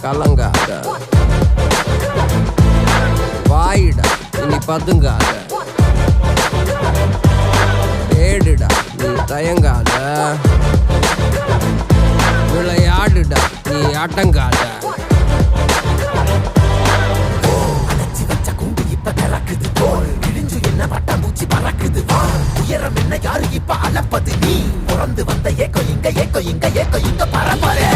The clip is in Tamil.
கலங்காத, வாயிடா இனி பதுங்காத, ஏடுடா நீ தயங்காத, விளையாடுடா நீ அடங்காத. உயரம் என்ன யாரு இப்ப அளப்பது நீ பிறந்து வந்த ஏக்கோ இங்க பரம்பரை